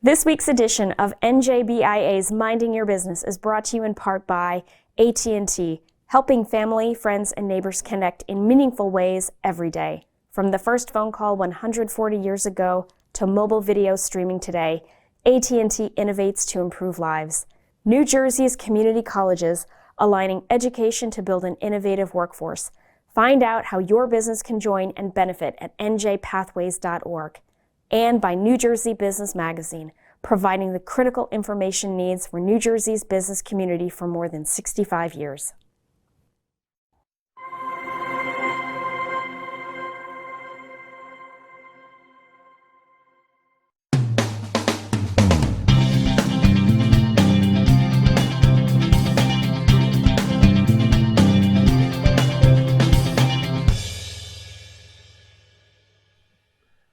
This week's edition of NJBIA's Minding Your Business is brought to you in part by AT&T, helping family, friends, and neighbors connect in meaningful ways every day. From the first phone call 140 years ago to mobile video streaming today, AT&T innovates to improve lives. New Jersey's community colleges, aligning education to build an innovative workforce. Find out how your business can join and benefit at njpathways.org. And by New Jersey Business Magazine, providing the critical information needs for New Jersey's business community for more than 65 years.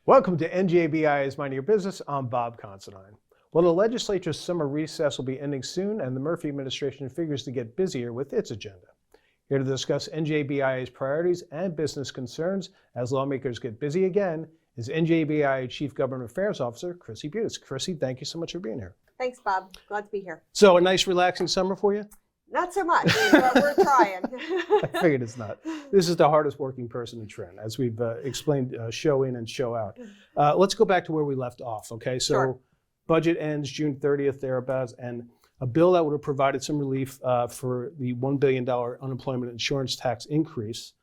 Welcome to NJBIA's Minding Your Business. I'm Bob Considine. Well, the legislature's summer recess will be ending soon, and the Murphy administration figures to get busier with its agenda. Here to discuss NJBIA's priorities and business concerns as lawmakers get busy again is NJBIA Chief Government Affairs Officer, Chrissy Buteas. Chrissy, thank you so much for being here. Thanks, Bob. Glad to be here. So, a nice, relaxing summer for you? Not so much, but we're trying. I figured it's not. This is the hardest working person in Trenton, as we've explained show in and show out. Let's go back to where we left off, okay? So Sure. Budget ends June 30th, thereabouts, and a bill that would have provided some relief for the $1 billion unemployment insurance tax increase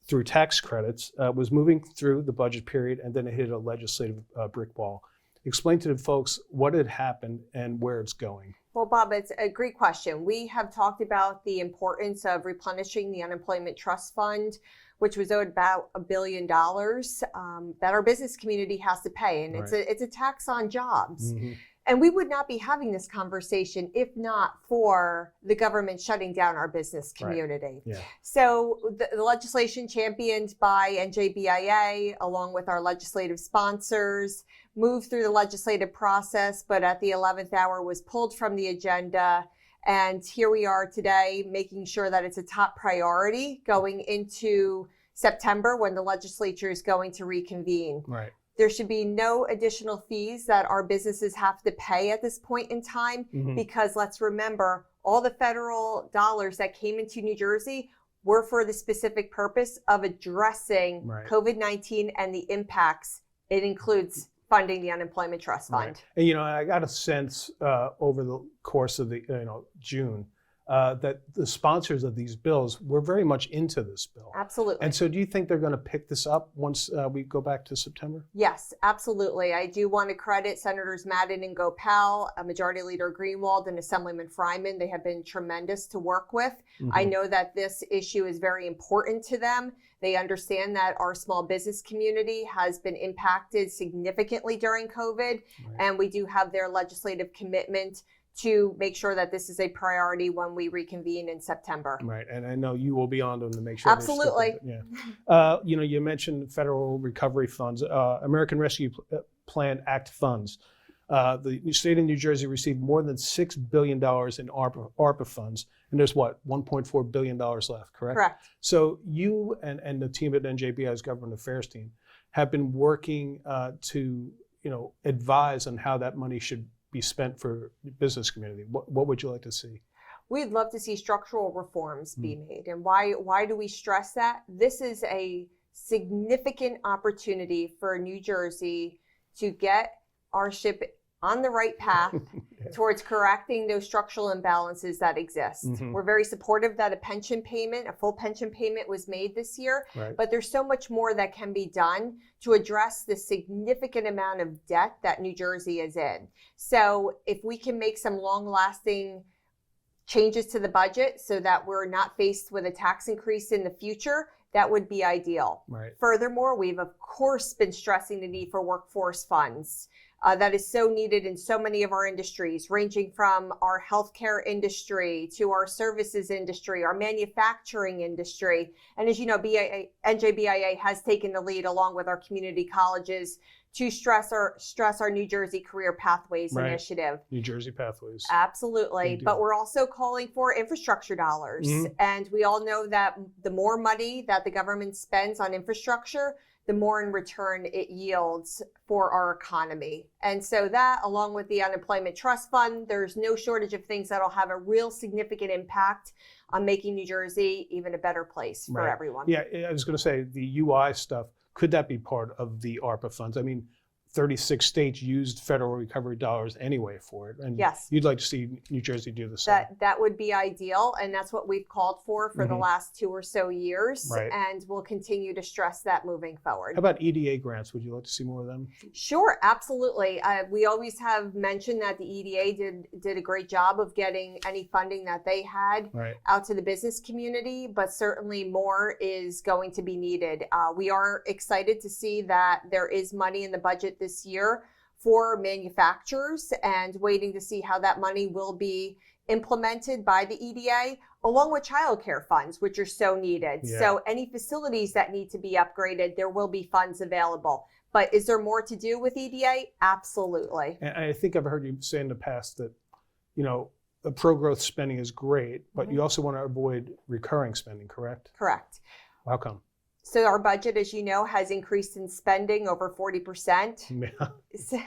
through tax credits was moving through the budget period, and then it hit a legislative brick wall. Explain to the folks what had happened and where it's going. Well, Bob, it's a great question. We have talked about the importance of replenishing the unemployment trust fund, which was owed about $1 billion that our business community has to pay. And Right. it's a tax on jobs. Mm-hmm. And we would not be having this conversation if not for the government shutting down our business community. Yeah. So the legislation championed by NJBIA, along with our legislative sponsors, moved through the legislative process, but at the 11th hour was pulled from the agenda. And here we are today, making sure that it's a top priority going into September when the legislature is going to reconvene. Right. There should be no additional fees that our businesses have to pay at this point in time, because let's remember, all the federal dollars that came into New Jersey were for the specific purpose of addressing COVID-19 and the impacts. It includes funding the unemployment trust fund. Right. And I got a sense over the course of the June that the sponsors of these bills were very much into this bill. Absolutely. And so do you think they're going to pick this up once we go back to September? Yes, absolutely. I do want to credit Senators Madden and Gopal, Majority Leader Greenwald, and Assemblyman Fryman. They have been tremendous to work with. I know that this issue is very important to them. They understand that our small business community has been impacted significantly during COVID, and we do have their legislative commitment to make sure that this is a priority when we reconvene in September. Right, and I know you will be on them to make sure. Absolutely. You mentioned federal recovery funds, American Rescue Plan Act funds. The state of New Jersey received more than $6 billion in ARPA funds, and there's $1.4 billion left, correct? Correct. So you and the team at NJBIA's Government Affairs team have been working to advise on how that money should be spent for the business community. What would you like to see? We'd love to see structural reforms be made. And why do we stress that? This is a significant opportunity for New Jersey to get our ship on the right path towards correcting those structural imbalances that exist. We're very supportive that a full pension payment was made this year, but there's so much more that can be done to address the significant amount of debt that New Jersey is in. So if we can make some long-lasting changes to the budget so that we're not faced with a tax increase in the future, that would be ideal. Furthermore, we've of course been stressing the need for workforce funds. That is so needed in so many of our industries, ranging from our healthcare industry to our services industry, our manufacturing industry. And as you know, NJBIA has taken the lead along with our community colleges to stress our New Jersey Career Pathways initiative. New Jersey Pathways. Absolutely. But we're also calling for infrastructure dollars. And we all know that the more money that the government spends on infrastructure, the more in return it yields for our economy. And so that, along with the unemployment trust fund, there's no shortage of things that'll have a real significant impact on making New Jersey even a better place for everyone. Yeah, I was going to say the UI stuff, could that be part of the ARPA funds? I mean, 36 states used federal recovery dollars anyway for it. And yes, you'd like to see New Jersey do the same. That would be ideal. And that's what we've called for the last 2 or so years. Right. And we'll continue to stress that moving forward. How about EDA grants? Would you like to see more of them? Sure, absolutely. We always have mentioned that the EDA did a great job of getting any funding that they had out to the business community, but certainly more is going to be needed. We are excited to see that there is money in the budget this year for manufacturers, and waiting to see how that money will be implemented by the EDA, along with childcare funds, which are so needed. Yeah. So any facilities that need to be upgraded, there will be funds available. But is there more to do with EDA? Absolutely. And I think I've heard you say in the past that, you know, the pro-growth spending is great, but you also want to avoid recurring spending, correct? Correct. How come? So our budget, as you know, has increased in spending over 40%. Yeah.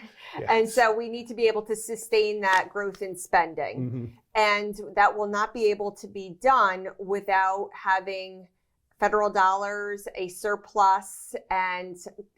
And so we need to be able to sustain that growth in spending. And that will not be able to be done without having federal dollars, a surplus, and,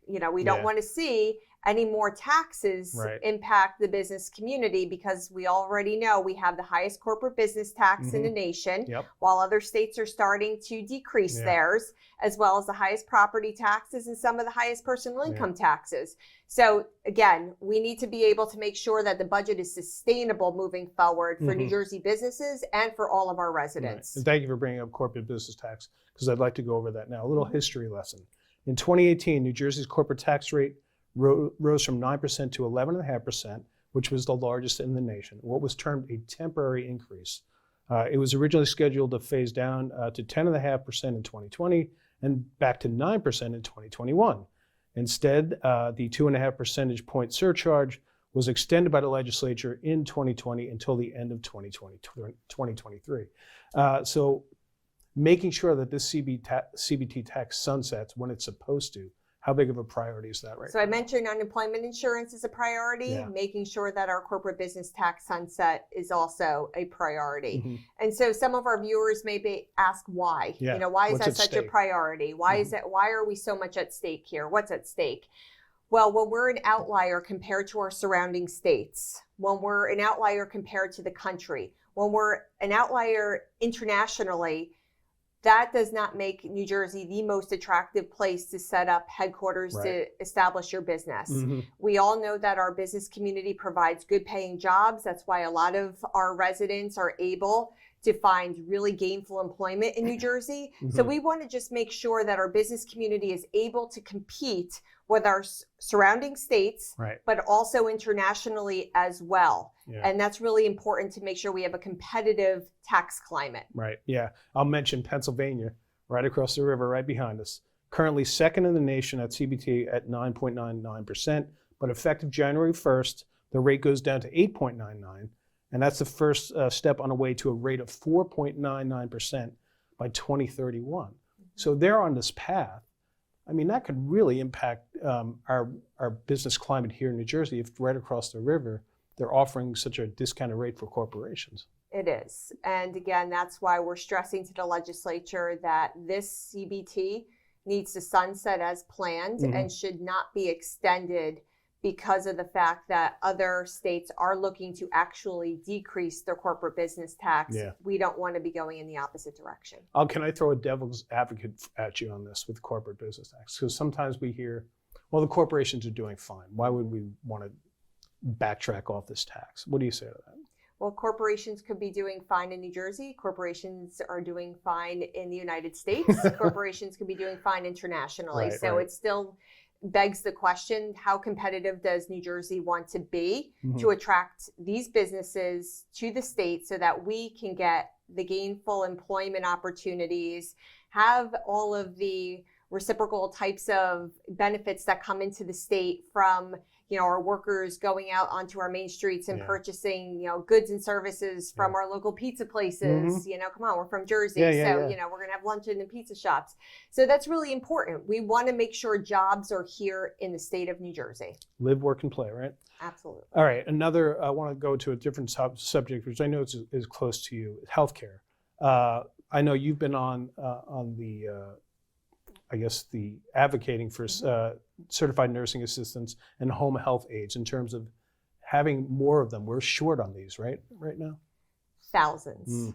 you know, we don't want to see any more taxes impact the business community, because we already know we have the highest corporate business tax in the nation, while other states are starting to decrease theirs, as well as the highest property taxes and some of the highest personal income taxes. So again, we need to be able to make sure that the budget is sustainable moving forward for New Jersey businesses and for all of our residents. And thank you for bringing up corporate business tax, because I'd like to go over that now. A little history lesson. In 2018, New Jersey's corporate tax rate rose from 9% to 11.5%, which was the largest in the nation, what was termed a temporary increase. It was originally scheduled to phase down to 10.5% in 2020 and back to 9% in 2021. Instead, the 2.5 percentage point surcharge was extended by the legislature in 2020 until the end of 2023. So making sure that this CBT tax sunsets when it's supposed to, how big of a priority is that right now? So I mentioned unemployment insurance is a priority. Making sure that our corporate business tax sunset is also a priority. And so some of our viewers may ask why. You know, why is that such a priority? Why is that? Why are we so much at stake here? What's at stake? Well, when we're an outlier compared to our surrounding states, when we're an outlier compared to the country, when we're an outlier internationally, that does not make New Jersey the most attractive place to set up headquarters to establish your business. We all know that our business community provides good paying jobs. That's why a lot of our residents are able to find really gainful employment in New Jersey. So we want to just make sure that our business community is able to compete with our surrounding states, but also internationally as well. And that's really important to make sure we have a competitive tax climate. I'll mention Pennsylvania, right across the river, right behind us. Currently second in the nation at CBT at 9.99%, but effective January 1st, the rate goes down to 8.99%. And that's the first step on the way to a rate of 4.99% by 2031. So they're on this path. I mean, that could really impact our business climate here in New Jersey if right across the river, they're offering such a discounted rate for corporations. It is. And again, that's why we're stressing to the legislature that this CBT needs to sunset as planned and should not be extended because of the fact that other states are looking to actually decrease their corporate business tax. We don't want to be going in the opposite direction. Can I throw a devil's advocate at you on this with corporate business tax? Because sometimes we hear, well, the corporations are doing fine. Why would we want to backtrack off this tax? What do you say to that? Well, corporations could be doing fine in New Jersey. Corporations are doing fine in the United States. Corporations could be doing fine internationally. So it still begs the question, how competitive does New Jersey want to be to attract these businesses to the state so that we can get the gainful employment opportunities, have all of the reciprocal types of benefits that come into the state from our workers going out onto our main streets and Yeah. purchasing, goods and services from our local pizza places. Come on, we're from Jersey. We're going to have lunch in the pizza shops. So that's really important. We want to make sure jobs are here in the state of New Jersey. Live, work, and play, right? Absolutely. All right. I want to go to a different subject, which I know is close to you, healthcare. I know you've been on the, I guess, the advocating for certified nursing assistants and home health aides in terms of having more of them. We're short on these, right now? Thousands.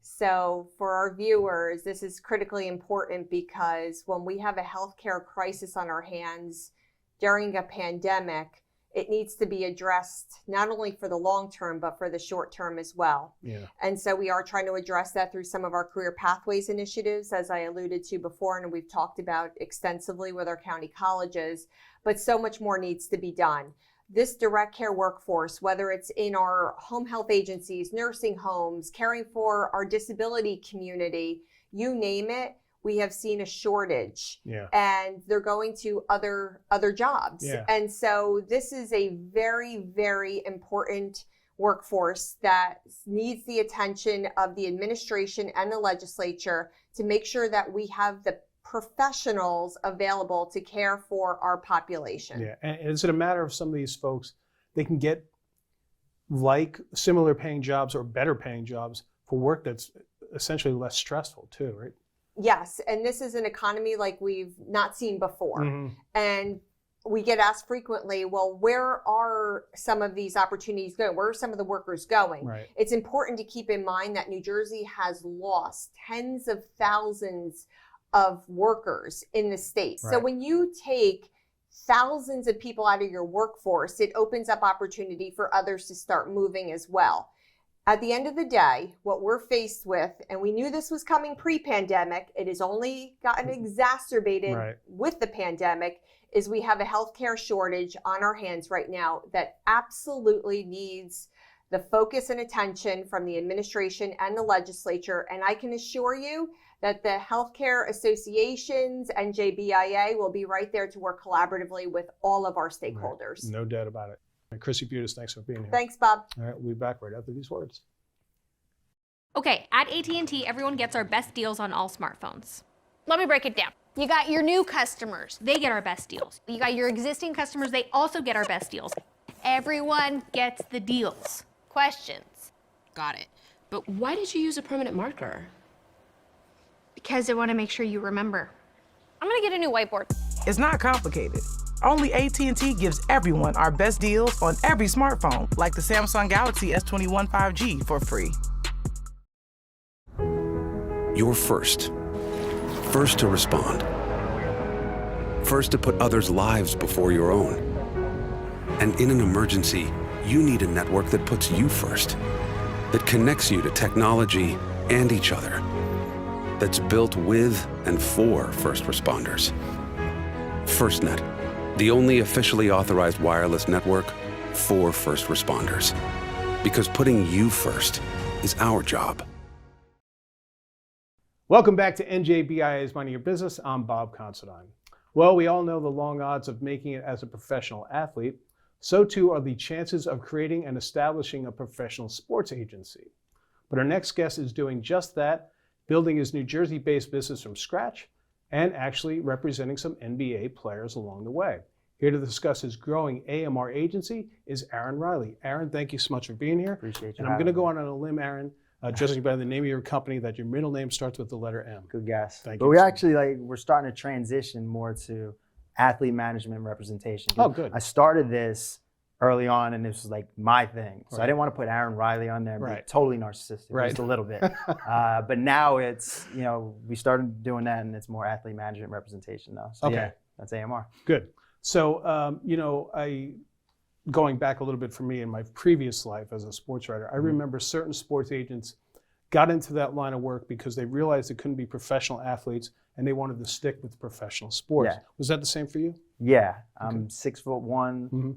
So for our viewers, this is critically important because when we have a healthcare crisis on our hands during a pandemic, it needs to be addressed not only for the long term, but for the short term as well. Yeah. And so we are trying to address that through some of our career pathways initiatives, as I alluded to before, and we've talked about extensively with our county colleges, but so much more needs to be done. This direct care workforce, whether it's in our home health agencies, nursing homes, caring for our disability community, you name it, we have seen a shortage. Yeah. And they're going to other jobs. Yeah. And so this is a very, very important workforce that needs the attention of the administration and the legislature to make sure that we have the professionals available to care for our population. Yeah. And is it a matter of some of these folks, they can get like similar paying jobs or better paying jobs for work that's essentially less stressful too, right? Yes, and this is an economy like we've not seen before. And we get asked frequently, well, where are some of these opportunities going? Where are some of the workers going? Right. It's important to keep in mind that New Jersey has lost tens of thousands of workers in the state. Right. So when you take thousands of people out of your workforce, it opens up opportunity for others to start moving as well. At the end of the day, what we're faced with, and we knew this was coming pre-pandemic, it has only gotten exacerbated with the pandemic, is we have a healthcare shortage on our hands right now that absolutely needs the focus and attention from the administration and the legislature. And I can assure you that the healthcare associations, NJBIA, will be right there to work collaboratively with all of our stakeholders. No doubt about it. Chrissy, Buteas, thanks for being here. Thanks, Bob. All right, we'll be back right after these words. Okay, at AT&T, everyone gets our best deals on all smartphones. Let me break it down. You got your new customers. They get our best deals. You got your existing customers. They Also get our best deals. Everyone gets the deals. questions. Got it. But why did you use a permanent marker? Because I want to make sure you remember. I'm gonna get a new whiteboard. It's not complicated. Only AT&T gives everyone our best deals on every smartphone, like the Samsung Galaxy S21 5G for free. You're first. First to respond. First to put others' lives before your own. And in an emergency, you need a network that puts you first, that connects you to technology and each other, that's built with and for first responders. FirstNet, the only officially authorized wireless network for first responders. Because putting you first is our job. Welcome back to NJBIA's Minding Your Business. I'm Bob Considine. Well, we all know the long odds of making it as a professional athlete. So too are the chances of creating and establishing a professional sports agency. But our next guest is doing just that, building his New Jersey-based business from scratch and actually representing some NBA players along the way. Here to discuss his growing AMR agency is Aaron Reilly. Aaron, thank you so much for being here. Appreciate you. And I'm going to go on a limb, Aaron, judging by the name of your company, that your middle name starts with the letter M. Good guess. Thank but you. we actually we're starting to transition more to athlete management representation. Oh, good. I started this early on, and this was like my thing. So Right. I didn't want to put Aaron Reilly on there and Right. be totally narcissistic, Right. just a little bit. But now it's, we started doing that, and it's more athlete management representation now. So Okay. yeah, that's AMR. Good. So, going back a little bit for me in my previous life as a sports writer, I remember certain sports agents got into that line of work because they realized they couldn't be professional athletes and they wanted to stick with professional sports. Yeah. Was that the same for you? Yeah, I'm 6'1", Mhm.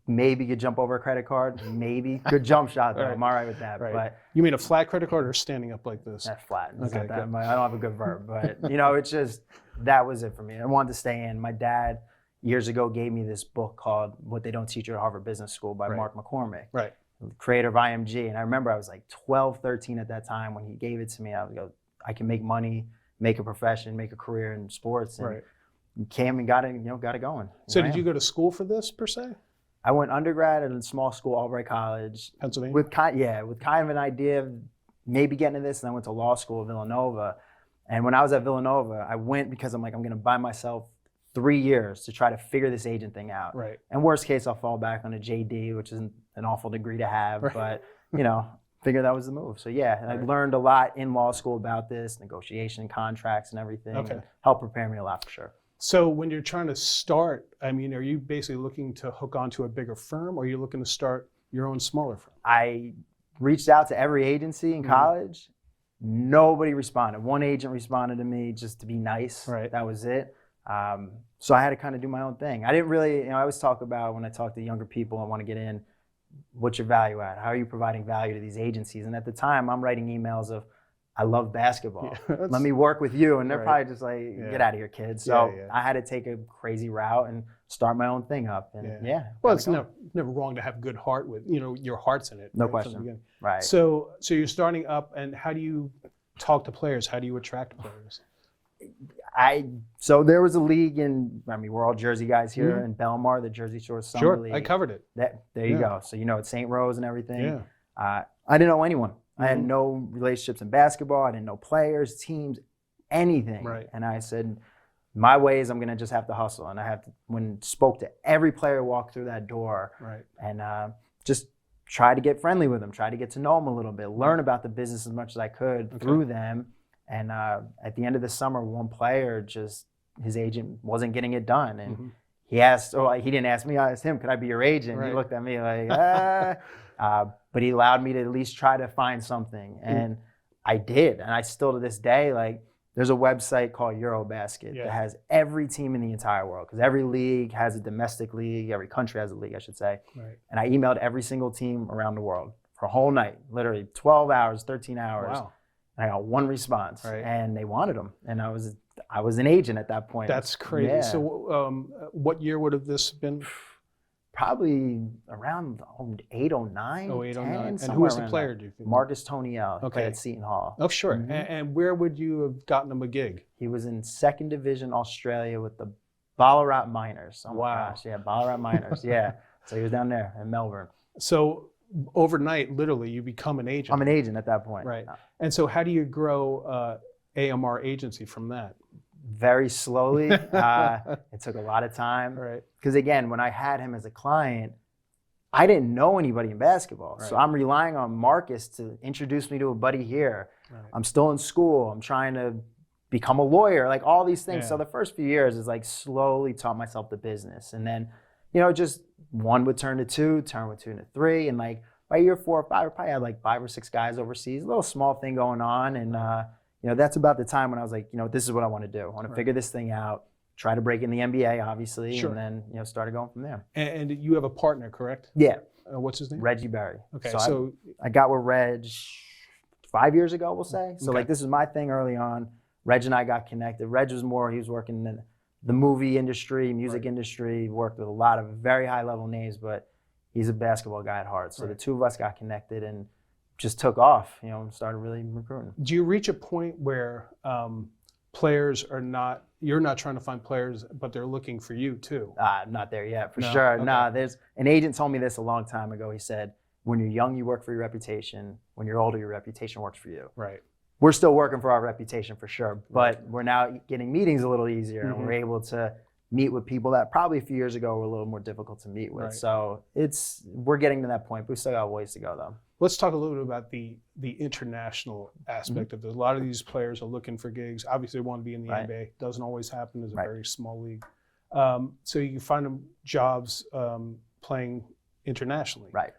maybe could jump over a credit card, maybe good jump shot though. Right. I'm all right with that. Right. But You mean a flat credit card or standing up like this? that's flat. It's Okay, not that, good. I don't have a good verb, but it's just, that was it for me. I wanted to stay in. My dad, years ago gave me this book called What They Don't Teach You at Harvard Business School by Right. Mark McCormick, Right. creator of IMG. And I remember I was like 12, 13 at that time when he gave it to me. I was like, I can make money, make a profession, make a career in sports. And Right. came and got it going. So Here I did you am. go to school for this per se? I went undergrad at a small school, Albright College, Pennsylvania? with kind of an idea of maybe getting into this. And I went to law school at Villanova. And when I was at Villanova, I went because I'm like, I'm going to buy myself 3 years to try to figure this agent thing out. Right. And worst case, I'll fall back on a JD, which is an awful degree to have, Right. but figure that was the move. So yeah, and I Right. learned a lot in law school about this, negotiation, contracts, and everything. Okay. And helped prepare me a lot for sure. So when you're trying to start, I mean, are you basically looking to hook onto a bigger firm, or are you looking to start your own smaller firm? I reached out to every agency in college. Nobody responded. One agent responded to me just to be nice. Right. That was it. So I had to kind of do my own thing. I didn't really, I always talk about when I talk to younger people, I want to get in, what's your value add? How are you providing value to these agencies? And at the time, I'm writing emails of, I love basketball. Yeah, Let me work with you. And they're Right. probably just like, Yeah. get out of here, kid. So Yeah. I had to take a crazy route and start my own thing up. And Well, it's never wrong to have good heart with, your heart's in it. No right, from the question. beginning. Right. So you're starting up, and how do you talk to players? How do you attract players? So there was a league we're all Jersey guys here in Belmar, the Jersey Shore Summer League. I covered it. There you Yeah. go. So it's St. Rose and everything. Yeah. I didn't know anyone. I had no relationships in basketball. I didn't know players, teams, anything. Right. And I said, my way is I'm going to just have to hustle. And I spoke to every player walk through that door. Right. And just try to get friendly with them, try to get to know them a little bit, learn about the business as much as I could through them. And at the end of the summer, one player his agent wasn't getting it done. And he asked, he didn't ask me, I asked him, could I be your agent? Right. He looked at me like, but he allowed me to at least try to find something. And I did. And I still to this day, there's a website called Eurobasket that has every team in the entire world, because every league has a domestic league, every country has a league, I should say. Right. And I emailed every single team around the world for a whole night, literally 12 hours, 13 hours. Wow. And I got one response, Right. and they wanted them. And I was an agent at that point. That's crazy. Yeah. So what year would have this been? Probably around 08, 09, 08, 09. 10, And who somewhere was the around player, there. do you think? Marcus Toniel. He Okay. played at Seton Hall. Oh, sure. Mhm. And where would you have gotten him a gig? He was in second division Australia with the Ballarat Miners. Oh my Wow. gosh, yeah, Ballarat Miners, yeah. So he was down there in Melbourne. So overnight, literally, you become an agent. I'm an agent at that point. Right. And so how do you grow AMR Agency from that? Very slowly. It took a lot of time. Right. Because again, when I had him as a client, I didn't know anybody in basketball. So Right. I'm relying on Marcus to introduce me to a buddy here. Right. I'm still in school. I'm trying to become a lawyer, all these things. Yeah. So the first few years is slowly taught myself the business. And then, just one would turn to two, turn with two into three. And by year 4 or 5, I probably had 5 or 6 guys overseas, a little small thing going on. And, that's about the time when I was like, this is what I want to do. I want to figure this thing out, try to break in the NBA, obviously, Sure. and then, started going from there. And you have a partner, correct? Yeah. What's his name? Reggie Berry. Okay, So, so I got with Reg 5 years ago, we'll say. So Okay. this is my thing early on. Reg and I got connected. Reg was he was working in the movie industry, music Right. industry, worked with a lot of very high level names, but he's a basketball guy at heart. So the Right. two of us got connected and just took off, and started really recruiting. do you reach a point where players you're not trying to find players, but they're looking for you too? I'm not there yet, for No? sure. Okay. Nah, there's an agent told me this a long time ago. He said, when you're young, you work for your reputation. When you're older, your reputation works for you. Right. We're still working for our reputation for sure, but we're now getting meetings a little easier, and Mhm. we're able to meet with people that probably a few years ago were a little more difficult to meet with. Right. So we're getting to that point, but we still got ways to go though. Let's talk a little bit about the international aspect of this. A lot of these players are looking for gigs. Obviously, they want to be in the Right. NBA. Doesn't always happen. It's a Right. very small league. So you find them jobs playing internationally. Right.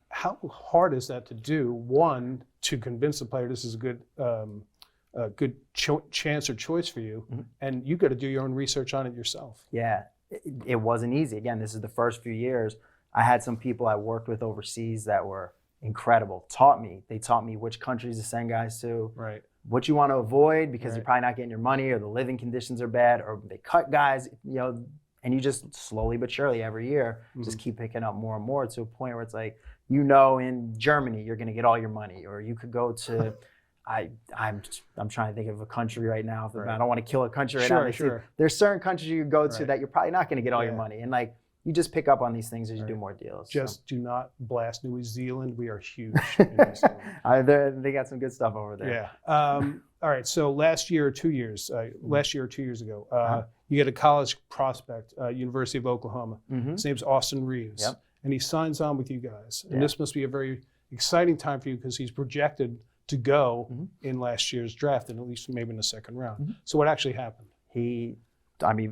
How hard is that to do? One, to convince the player this is a good chance or choice for you, Mhm. and you got to do your own research on it yourself. Yeah, it wasn't easy. Again, this is the first few years. I had some people I worked with overseas that were incredible. They taught me which countries to send guys to, Right. what you want to avoid because Right. you're probably not getting your money or the living conditions are bad or they cut guys, And you just slowly but surely every year just keep picking up more and more to a point where it's like, in Germany you're going to get all your money, or you could go to I'm trying to think of a country right now. I don't want to kill a country right now. Sure. There's certain countries you go to that you're probably not going to get all your money, and like you just pick up on these things as you do more deals. Just do not blast New Zealand. We are huge in New Zealand. They got some good stuff over there. Yeah. All right. So last year or 2 years ago, you get a college prospect, University of Oklahoma. His name's Austin Reeves. Yep. And he signs on with you guys. And this must be a very exciting time for you because he's projected to go in last year's draft, and at least maybe in the second round. So what actually happened?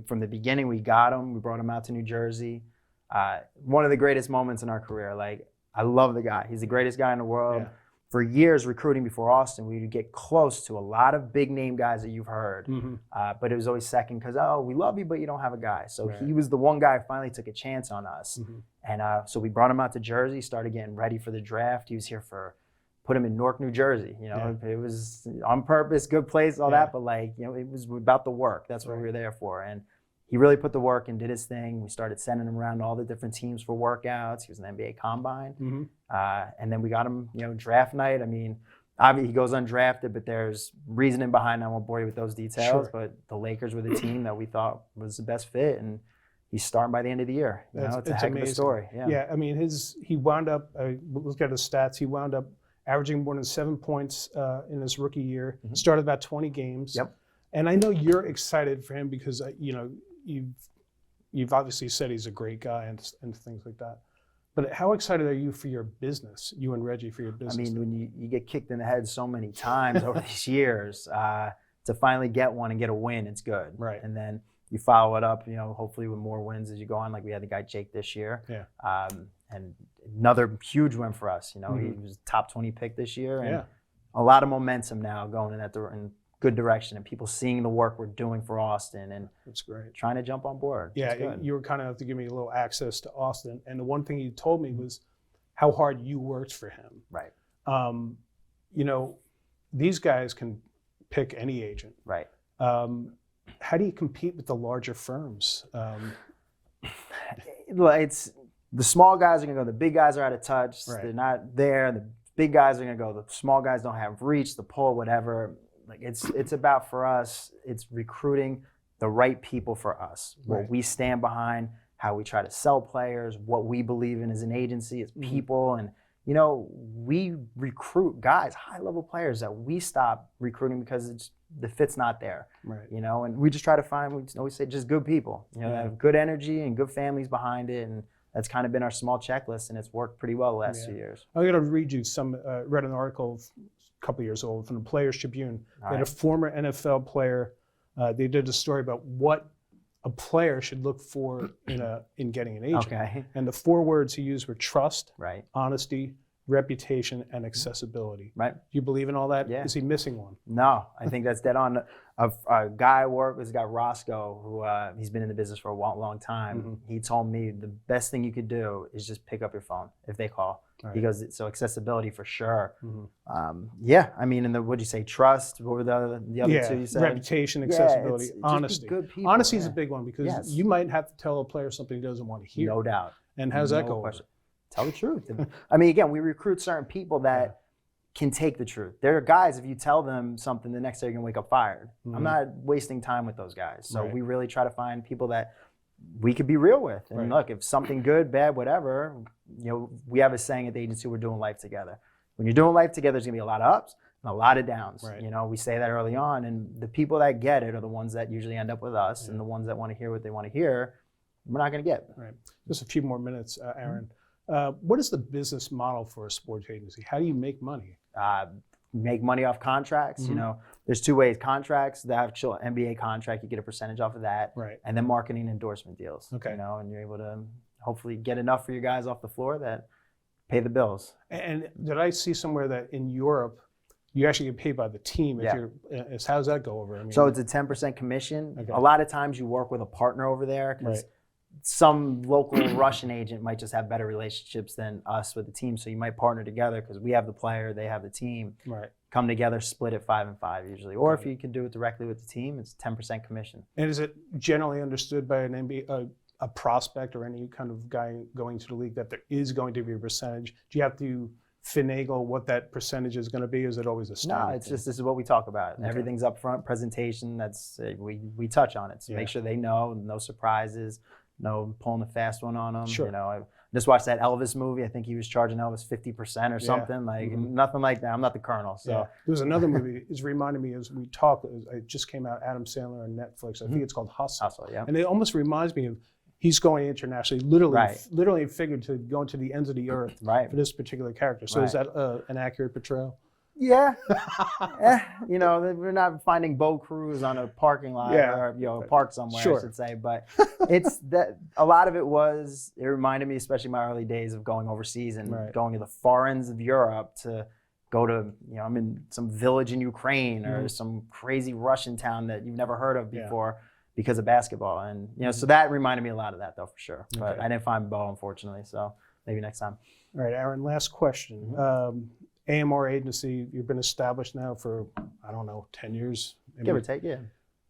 From the beginning, we got him. We brought him out to New Jersey. One of the greatest moments in our career. Like, I love the guy. He's the greatest guy in the world. Yeah. For years, recruiting before Austin, we would get close to a lot of big name guys that you've heard. But it was always second because, we love you, but you don't have a guy. So he was the one guy who finally took a chance on us. And so we brought him out to Jersey, started getting ready for the draft. He was here put him in Newark, New Jersey. It was on purpose, good place, all that. But it was about the work. That's what we were there for. And he really put the work and did his thing. We started sending him around to all the different teams for workouts. He was an NBA Combine. And then we got him, draft night. I mean, obviously he goes undrafted, but there's reasoning behind it. I won't bore you with those details. But the Lakers were the team that we thought was the best fit. And he's starting by the end of the year. It's a heck of a story. Yeah, I mean, he wound up, look at his stats, he wound up averaging more than 7 points in his rookie year. Started about 20 games. Yep. And I know you're excited for him because you've obviously said he's a great guy and things like that. But how excited are you for your business, you and Reggie, for your business? I mean, when you get kicked in the head so many times over these years, to finally get one and get a win, it's good. Right. And then you follow it up, hopefully with more wins as you go on. Like we had the guy Jake this year. Yeah. And another huge win for us. He was a top 20 pick this year. And a lot of momentum now going in good direction, and people seeing the work we're doing for Austin, and that's great. Trying to jump on board. Yeah, you were kind enough to give me a little access to Austin, and the one thing you told me was how hard you worked for him. Right. These guys can pick any agent. Right. How do you compete with the larger firms? It's the small guys are gonna go. The big guys are out of touch. Right. They're not there. The big guys are gonna go. The small guys don't have reach, the pull, whatever. Like it's about, for us, it's recruiting the right people for us. What we stand behind, how we try to sell players, what we believe in as an agency, as people. And, we recruit guys, high-level players that we stop recruiting because the fit's not there. Right. And we just try to find, we always say, just good people, that have good energy and good families behind it. And that's kind of been our small checklist, and it's worked pretty well the last 2 years. I'm going to read you read an article a couple years old from the Players Tribune. They had a former NFL player. They did a story about what a player should look for in getting an agent. Okay. And the 4 words he used were trust, right, honesty, reputation, and accessibility. Right. Do you believe in all that? Yeah. Is he missing one? No, I think that's dead on. A guy I work with, this guy Roscoe, who he's been in the business for a long time. He told me the best thing you could do is just pick up your phone if they call. Right. He goes, so accessibility for sure. Yeah, I mean, and what'd you say, trust? What were the other two you said? Reputation, accessibility, honesty. Good people. Honesty is a big one because you might have to tell a player something he doesn't want to hear. No doubt. And how's that go? Tell the truth. I mean, again, we recruit certain people that can take the truth. There are guys, if you tell them something, the next day you're gonna wake up fired. I'm not wasting time with those guys. So we really try to find people that we could be real with. And look, if something good, bad, whatever, we have a saying at the agency, we're doing life together. When you're doing life together, there's gonna be a lot of ups and a lot of downs. Right. We say that early on, and the people that get it are the ones that usually end up with us, and the ones that want to hear what they want to hear, we're not gonna get. Right. Just a few more minutes, Aaron. What is the business model for a sports agency? How do you make money? Make money off contracts. There's 2 ways. Contracts, the actual NBA contract, you get a percentage off of that. Right. And then marketing endorsement deals. Okay. And you're able to hopefully get enough for your guys off the floor that pay the bills. And did I see somewhere that in Europe, you actually get paid by the team? If you're, how does that go over? I mean, so it's a 10% commission. Okay. A lot of times you work with a partner over there because some local Russian agent might just have better relationships than us with the team. So you might partner together because we have the player, they have the team. Right. Come together, split it 5 and 5 usually. Or if you can do it directly with the team, it's 10% commission. And is it generally understood by an NBA, a prospect or any kind of guy going to the league that there is going to be a percentage? Do you have to finagle what that percentage is going to be? Or is it always a No, standard it's thing? just, this is what we talk about. Okay. Everything's up front, presentation, that's, we touch on it. So Yeah. make sure they know, no surprises, no pulling a fast one on them. Sure. You know, I just watched that Elvis movie. I think he was charging Elvis 50% or something. Like, nothing like that. I'm not the Colonel. So Yeah. There was another movie, it's reminded me as we talk, it just came out, Adam Sandler on Netflix. I think it's called Hustle. Hustle, yeah. And it almost reminds me of, he's going internationally, literally, Right. literally figured to go to the ends of the earth Right. for this particular character. So is that an accurate portrayal? Yeah. You know, we're not finding boat crews on a parking lot or, you know, a park somewhere, Sure. I should say. But it's that a lot of it reminded me, especially my early days of going overseas and Right. going to the far ends of Europe to go to, you know, I'm in some village in Ukraine or some crazy Russian town that you've never heard of before because of basketball. And, you know, so that reminded me a lot of that, though, for sure. But I didn't find Bo, unfortunately. So maybe next time. All right, Aaron, last question. AMR Agency, you've been established now for, I don't know, 10 years? Give or take, yeah.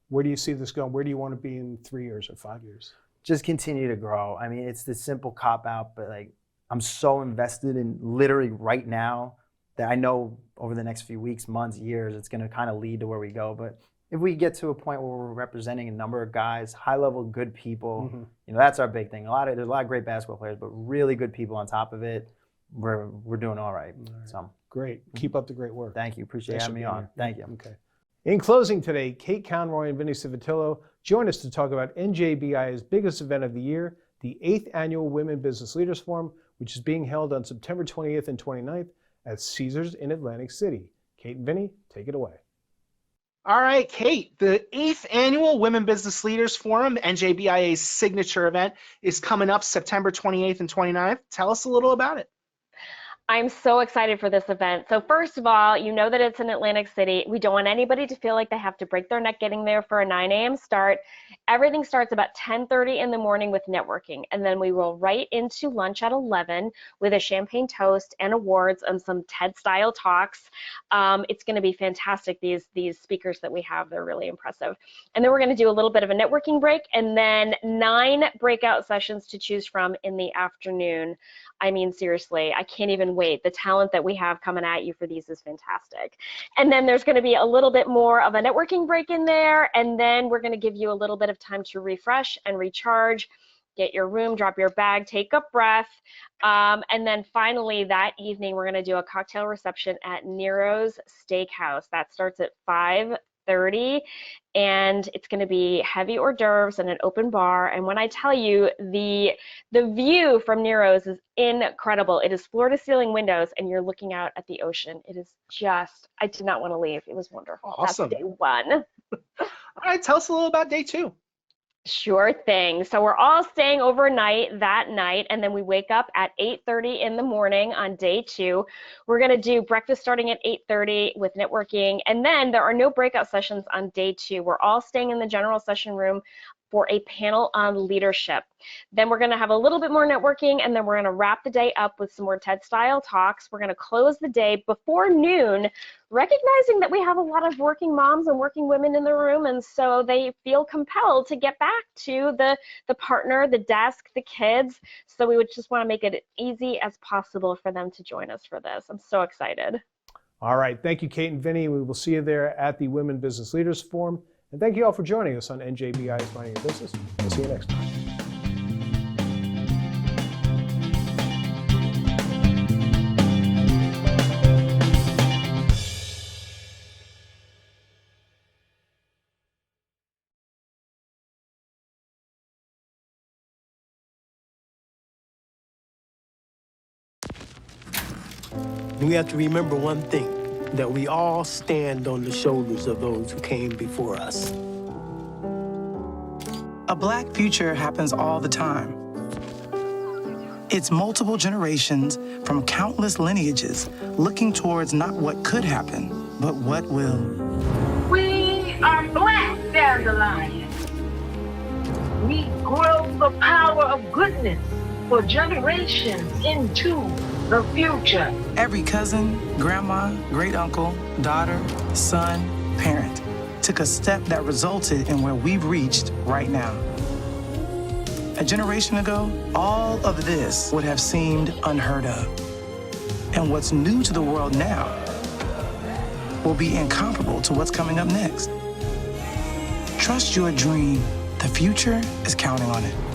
Where do you see this going? Where do you want to be in 3 years or 5 years? Just continue to grow. I mean, it's the simple cop out, but like I'm so invested in literally right now that I know over the next few weeks, months, years, it's going to kind of lead to where we go. But if we get to a point where we're representing a number of guys, high level, good people, you know, that's our big thing. There's a lot of great basketball players, but really good people on top of it. We're doing all right. So Great. Keep up the great work. thank you. Appreciate Thanks having for me being on. here. Thank you. Okay. In closing today, Kate Conroy and Vinnie Civitillo join us to talk about NJBIA's biggest event of the year, the 8th Annual Women Business Leaders Forum, which is being held on September 28th and 29th at Caesars in Atlantic City. Kate and Vinnie, take it away. All right, Kate, the 8th Annual Women Business Leaders Forum, NJBIA's signature event, is coming up September 28th and 29th. Tell us a little about it. I'm so excited for this event. So first of all, you know that it's in Atlantic City. We don't want anybody to feel like they have to break their neck getting there for a 9 a.m. start. Everything starts about 10:30 in the morning with networking, and then we roll right into lunch at 11 with a champagne toast and awards and some TED-style talks. It's going to be fantastic. These speakers that we have, they're really impressive. And then we're going to do a little bit of a networking break, and then 9 breakout sessions to choose from in the afternoon. I mean, seriously, I can't even wait. The talent that we have coming at you for these is fantastic. And then there's going to be a little bit more of a networking break in there, and then we're going to give you a little bit of time to refresh and recharge, get your room, drop your bag, take a breath, and then finally that evening we're going to do a cocktail reception at Nero's Steakhouse. That starts at 5:30, and it's going to be heavy hors d'oeuvres and an open bar. And when I tell you, the view from Nero's is incredible. It is floor-to-ceiling windows, and you're looking out at the ocean. It is just, I did not want to leave. It was wonderful. Awesome. That's day 1. All right, tell us a little about day 2. Sure thing. So we're all staying overnight that night, and then we wake up at 8:30 in the morning on day 2. We're going to do breakfast starting at 8:30 with networking, and then there are no breakout sessions on day 2. We're all staying in the general session room for a panel on leadership. Then we're going to have a little bit more networking, and then we're going to wrap the day up with some more TED-style talks. We're going to close the day before noon, recognizing that we have a lot of working moms and working women in the room, and so they feel compelled to get back to the partner, the desk, the kids. So we would just want to make it easy as possible for them to join us for this. I'm so excited. All right. Thank you, Kate and Vinnie. We will see you there at the Women Business Leaders Forum. And thank you all for joining us on NJBIA's Minding Your Business. We'll see you next time. We have to remember one thing, that we all stand on the shoulders of those who came before us. A Black future happens all the time. It's multiple generations from countless lineages looking towards not what could happen, but what will. We are Black dandelions. We grow the power of goodness for generations into the future. Every cousin, grandma, great uncle, daughter, son, parent took a step that resulted in where we've reached right now. A generation ago, all of this would have seemed unheard of. And what's new to the world now will be incomparable to what's coming up next. Trust your dream. The future is counting on it.